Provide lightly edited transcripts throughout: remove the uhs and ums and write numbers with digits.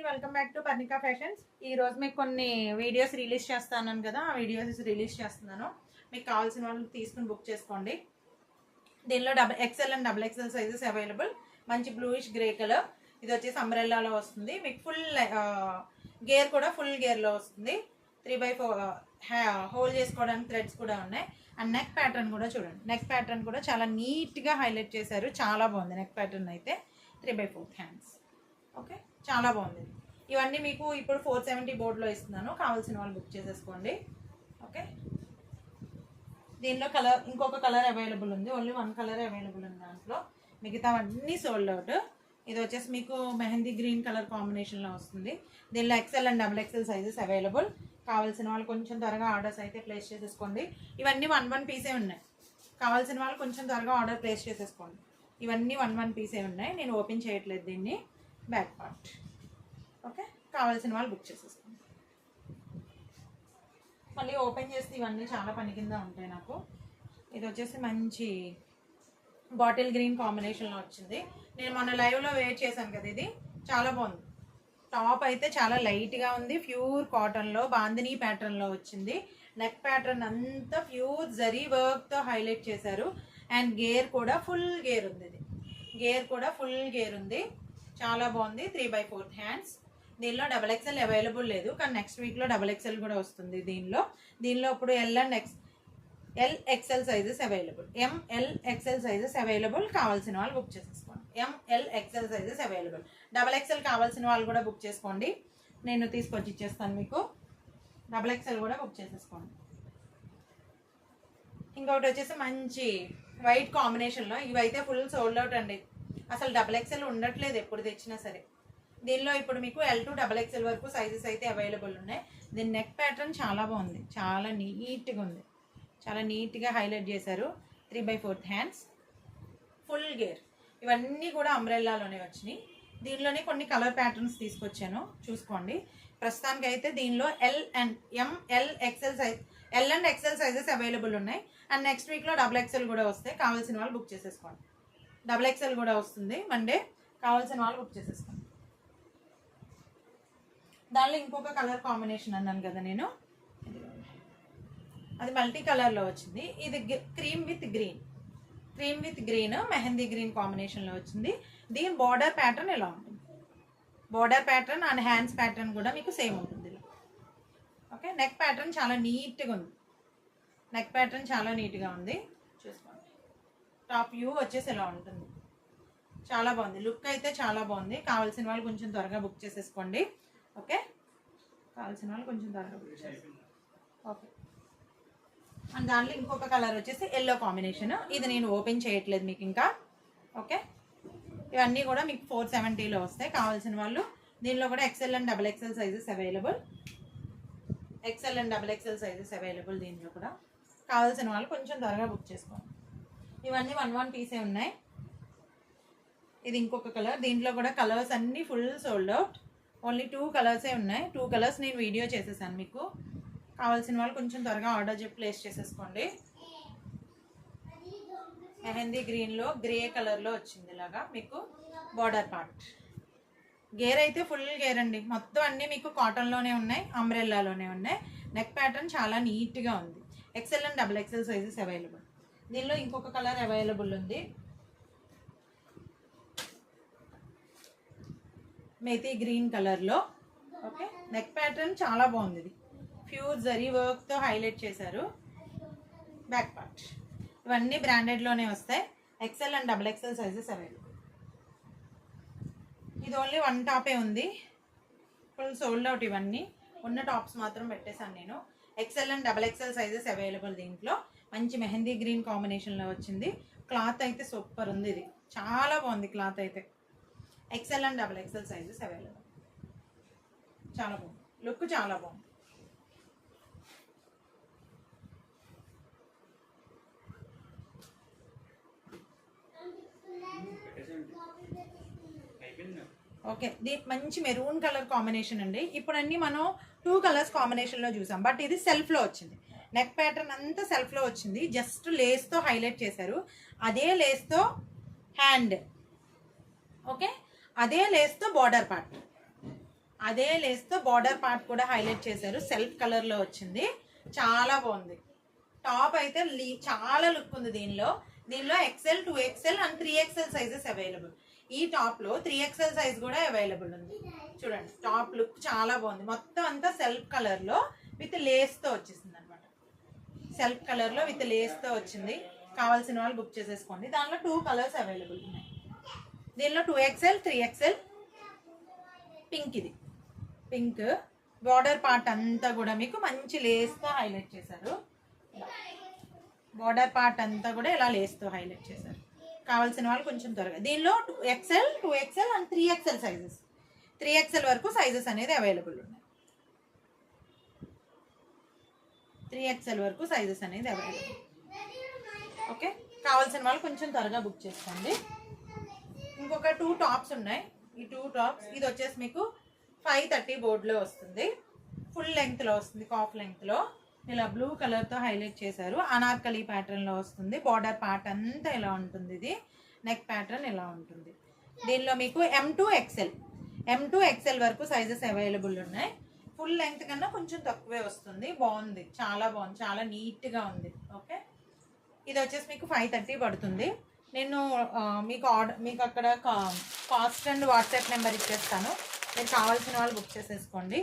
Welcome back to Parnika fashions. ఈ రోజు మీకు కొన్ని వీడియోస్ రిలీజ్ చేస్తాను కదా, ఆ వీడియోస్ రిలీజ్ చేస్తున్నాను. మీకు కావాల్సిన వాళ్ళు తీసుకుని బుక్ చేసుకోండి. దీనిలో XL and XXL sizes available. మంచి బ్లూయిష్ గ్రే కలర్. ఇది వచ్చేసి అంబ్రెల్లాలో వస్తుంది. మీకు ఫుల్ గేర్ కూడా ఫుల్ గేర్లో వస్తుంది. 3/4 హోల్డ్ చేసుకోవడానికి థ్రెడ్స్ కూడా ఉన్నాయి. అండ్ నెక్ ప్యాటర్న్ కూడా చూడండి. నెక్ ప్యాటర్న్ కూడా చాలా నీట్గా హైలైట్ చేశారు. చాలా బాగుంది నెక్ ప్యాటర్న్ అయితే. 3/4 హ్యాండ్స్. ఓకే, చాలా బాగుంది. ఇవన్నీ మీకు ఇప్పుడు 470 బోర్డులో ఇస్తున్నాను. కావాల్సిన వాళ్ళు బుక్ చేసేసుకోండి. ఓకే, దీనిలో కలర్ ఇంకొక కలర్ అవైలబుల్ ఉంది. ఓన్లీ 1 కలర్ అవైలబుల్ ఉంది దాంట్లో. మిగతా అన్నీ సోల్డ్ అవుట్. ఇది వచ్చేసి మీకు మెహందీ గ్రీన్ కలర్ కాంబినేషన్లో వస్తుంది. దీనిలో XL and XXL sizes available. కావాల్సిన వాళ్ళు కొంచెం త్వరగా ఆర్డర్స్ అయితే ప్లేస్ చేసేసుకోండి. ఇవన్నీ 1 పీసే ఉన్నాయి. కావాల్సిన వాళ్ళు కొంచెం త్వరగా ఆర్డర్ ప్లేస్ చేసేసుకోండి. ఇవన్నీ 1 పీసే ఉన్నాయి. నేను ఓపెన్ చేయట్లేదు దీన్ని. Back part. ఓకే, కావాల్సిన వాళ్ళు బుక్ చేసేసుకోండి. మళ్ళీ ఓపెన్ చేస్తే ఇవన్నీ చాలా పని కింద ఉంటాయి నాకు. ఇది వచ్చేసి మంచి బాటిల్ గ్రీన్ కాంబినేషన్లో వచ్చింది. నేను మొన్న లైవ్లో వేర్ చేశాను కదా, ఇది చాలా బాగుంది. టాప్ అయితే చాలా లైట్గా ఉంది. ప్యూర్ కాటన్లో బాందినీ ప్యాటర్న్లో వచ్చింది. నెక్ ప్యాటర్న్ అంతా ప్యూర్ జరీ వర్క్తో హైలైట్ చేశారు. అండ్ గేర్ కూడా ఫుల్ గేర్ ఉంది. ఇది గేర్ కూడా ఫుల్ గేర్ ఉంది. చాలా బాగుంది. 3/4 హ్యాండ్స్. దీనిలో XXL అవైలబుల్ లేదు, కానీ నెక్స్ట్ వీక్లో XXL కూడా వస్తుంది. దీనిలో ఇప్పుడు LXL sizes available. MLXL sizes available. కావాల్సిన వాళ్ళు బుక్ చేసేసుకోండి. MLXL sizes available. XXL కావాల్సిన వాళ్ళు కూడా బుక్ చేసుకోండి. నేను తీసుకొచ్చి ఇచ్చేస్తాను మీకు. XXL కూడా బుక్ చేసేసుకోండి. ఇంకొకటి వచ్చేసి మంచి వైట్ కాంబినేషన్లో. ఇవైతే ఫుల్ సోల్డ్ అవుట్ అండి. అసలు XXL ఉండట్లేదు ఎప్పుడు తెచ్చినా సరే. దీనిలో ఇప్పుడు మీకు L to XXL వరకు సైజెస్ అయితే అవైలబుల్ ఉన్నాయి. దీని నెక్ ప్యాటర్న్ చాలా బాగుంది. చాలా నీట్గా ఉంది. చాలా నీట్గా హైలైట్ చేశారు. 3/4 హ్యాండ్స్. Full gear. ఇవన్నీ కూడా అంబ్రెల్లాలోనే వచ్చినాయి. దీనిలోనే కొన్ని కలర్ ప్యాటర్న్స్ తీసుకొచ్చాను, చూసుకోండి. ప్రస్తుతానికి అయితే దీనిలో L and XL sizes available ఉన్నాయి. అండ్ నెక్స్ట్ వీక్లో XXL కూడా వస్తాయి. కావాల్సిన వాళ్ళు బుక్ చేసేసుకోండి. XXL కూడా వస్తుంది మండే. కావాల్సిన వాళ్ళు బుక్ చేసేసుకోండి. దానిలో ఇంకొక కలర్ కాంబినేషన్ అన్నాను కదా నేను, అది మల్టీ కలర్లో వచ్చింది. ఇది cream with green mehndi green కాంబినేషన్లో వచ్చింది. దీని బార్డర్ ప్యాటర్న్ ఎలా ఉంటుంది? Border pattern and hands pattern కూడా మీకు సేమ్ ఉంటుంది ఇలా. ఓకే, నెక్ ప్యాటర్న్ చాలా నీట్గా ఉంది. నెక్ ప్యాటర్న్ చాలా నీట్గా ఉంది. చూసుకోండి. టాప్ వ్యూ వచ్చేసి ఎలా ఉంటుంది. చాలా బాగుంది. లుక్ అయితే చాలా బాగుంది. కావాల్సిన వాళ్ళు కొంచెం త్వరగా బుక్ చేసేసుకోండి. ఓకే, కావాల్సిన వాళ్ళు కొంచెం త్వరగా బుక్ చేసేసుకోండి. ఓకే, అండ్ దాంట్లో ఇంకొక కలర్ వచ్చేసి ఎల్లో కాంబినేషన్. ఇది నేను ఓపెన్ చేయట్లేదు మీకు ఇంకా. ఓకే, ఇవన్నీ కూడా మీకు 470లో వస్తాయి. కావాల్సిన వాళ్ళు దీనిలో కూడా XL and XXL sizes available. XL and XXL sizes available. దీనిలో కూడా కావాల్సిన వాళ్ళు కొంచెం త్వరగా బుక్ చేసుకోండి. ఇవన్నీ 1 పీసే ఉన్నాయి. ఇది ఇంకొక కలర్. దీంట్లో కూడా కలర్స్ అన్నీ ఫుల్ సోల్డ్ అవుట్. ఓన్లీ 2 కలర్సే ఉన్నాయి. 2 కలర్స్ నేను వీడియో చేసేసాను మీకు. కావాల్సిన వాళ్ళు కొంచెం త్వరగా ఆర్డర్ ప్లేస్ చేసేసుకోండి. మెహందీ గ్రీన్లో గ్రే కలర్లో వచ్చింది ఇలాగా మీకు బార్డర్ పార్ట్. గేర్ అయితే ఫుల్ గేర్ అండి. మొత్తం అన్నీ మీకు కాటన్లోనే ఉన్నాయి, అంబ్రెల్లాలోనే ఉన్నాయి. నెక్ ప్యాటర్న్ చాలా నీట్గా ఉంది. XL and XXL sizes available. దీనిలో ఇంకొక కలర్ అవైలబుల్ ఉంది, మేతి గ్రీన్ కలర్లో. ఓకే, నెక్ ప్యాటర్న్ చాలా బాగుంది. ఇది ప్యూర్ జరీ వర్క్తో హైలైట్ చేశారు. Back part. ఇవన్నీ బ్రాండెడ్లోనే వస్తాయి. XL and XXL sizes available. ఇది ఓన్లీ 1 టాపే ఉంది. Full sold out. ఇవన్నీ ఉన్న టాప్స్ మాత్రం పెట్టేశాను నేను. XL and XXL sizes available. దీంట్లో మంచి మెహందీ గ్రీన్ కాంబినేషన్లో వచ్చింది. క్లాత్ అయితే సూపర్ ఉంది. ఇది చాలా బాగుంది క్లాత్ అయితే. XL and XXL sizes available. చాలా బాగుంది. లుక్ చాలా బాగుంది. ఓకే, మంచి మెరూన్ కలర్ కాంబినేషన్ అండి. ఇప్పుడు అన్నీ మనం 2 కలర్స్ కాంబినేషన్లో చూసాం, బట్ ఇది సెల్ఫ్లో వచ్చింది. నెక్ ప్యాటర్న్ అంతా సెల్ఫ్లో వచ్చింది. జస్ట్ లేస్తో హైలైట్ చేశారు. అదే లేస్తో హ్యాండ్. ఓకే, అదే లేస్తో బార్డర్ పార్ట్. అదే లేస్తో బార్డర్ పార్ట్ కూడా హైలైట్ చేశారు. సెల్ఫ్ కలర్లో వచ్చింది, చాలా బాగుంది. టాప్ అయితే చాలా లుక్ ఉంది దీనిలో. XL, 2XL and 3XL sizes available. ఈ టాప్లో 3XL సైజ్ కూడా అవైలబుల్ ఉంది. చూడండి టాప్ లుక్ చాలా బాగుంది. మొత్తం అంతా సెల్ఫ్ కలర్లో విత్ లేస్తో వచ్చేసింది అనమాట. సెల్ఫ్ కలర్లో విత్ లేస్తో వచ్చింది. కావాల్సిన వాళ్ళు బుక్ చేసేసుకోండి. దానిలో 2 కలర్స్ అవైలబుల్ ఉన్నాయి. దీనిలో 2XL, 3XL. పింక్, ఇది పింక్. బార్డర్ పార్ట్ అంతా కూడా మీకు మంచి లేస్తో హైలైట్ చేశారు. బార్డర్ పార్ట్ అంతా కూడా ఇలా లేస్తో హైలైట్ చేశారు. కావాల్సిన వాళ్ళు కొంచెం త్వరగా. దీనిలో XL, 2XL and 3XL sizes, 3XL వరకు సైజెస్ అనేది అవైలబుల్ ఉన్నాయి. 3XL వరకు సైజెస్ అనేది అవైలబుల్. ఓకే, కావాల్సిన వాళ్ళు కొంచెం త్వరగా బుక్ చేసుకోండి. ఇంకొక 2 టాప్స్ ఉన్నాయి. ఈ 2 టాప్స్, ఇది వచ్చేసి మీకు 530 బోర్డులో వస్తుంది. ఫుల్ లెంగ్త్లో వస్తుంది, కాఫ్ లెంగ్త్లో. ఇలా బ్లూ కలర్తో హైలైట్ చేశారు. అనార్కలి ప్యాటర్న్లో వస్తుంది. బార్డర్ పార్ట్ అంతా ఇలా ఉంటుంది. ఇది నెక్ ప్యాటర్న్ ఇలా ఉంటుంది. దీనిలో మీకు M2XL వరకు సైజెస్ అవైలబుల్ ఉన్నాయి. ఫుల్ లెంగ్త్ కన్నా కొంచెం తక్కువే వస్తుంది. బాగుంది, చాలా బాగుంది, చాలా నీట్గా ఉంది. ఓకే, ఇది వచ్చేసి మీకు 530 పడుతుంది. నేను మీకు అక్కడ కాస్ట్ అండ్ వాట్సాప్ నెంబర్ ఇచ్చేస్తాను. మీరు కావాల్సిన వాళ్ళు బుక్ చేసేసుకోండి.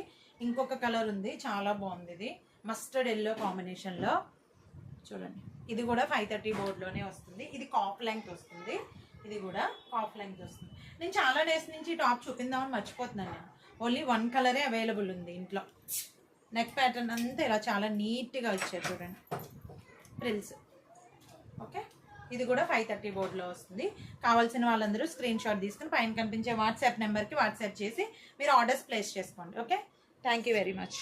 ఇంకొక కలర్ ఉంది, చాలా బాగుంది. ఇది మస్టర్డ్ ఎల్లో కాంబినేషన్లో. చూడండి, ఇది కూడా 530 బోర్డులోనే వస్తుంది. ఇది కాఫ్ లెంగ్త్ వస్తుంది. ఇది కూడా కాఫ్ లెంగ్త్ వస్తుంది. నేను చాలా డేస్ నుంచి టాప్ చూపిందామని మర్చిపోతున్నాను. నేను ఓన్లీ 1 కలరే అవైలబుల్ ఉంది ఇంట్లో. నెక్ ప్యాటర్న్ అంతా ఇలా చాలా నీట్గా వచ్చారు. చూడండి ప్రిల్స్. ఓకే, ఇది కూడా 530 బోర్డులో వస్తుంది. కావాల్సిన వాళ్ళందరూ స్క్రీన్ షాట్ తీసుకుని పైన కనిపించే వాట్సాప్ నెంబర్కి వాట్సాప్ చేసి మీరు ఆర్డర్స్ ప్లేస్ చేసుకోండి. Okay, thank you very much.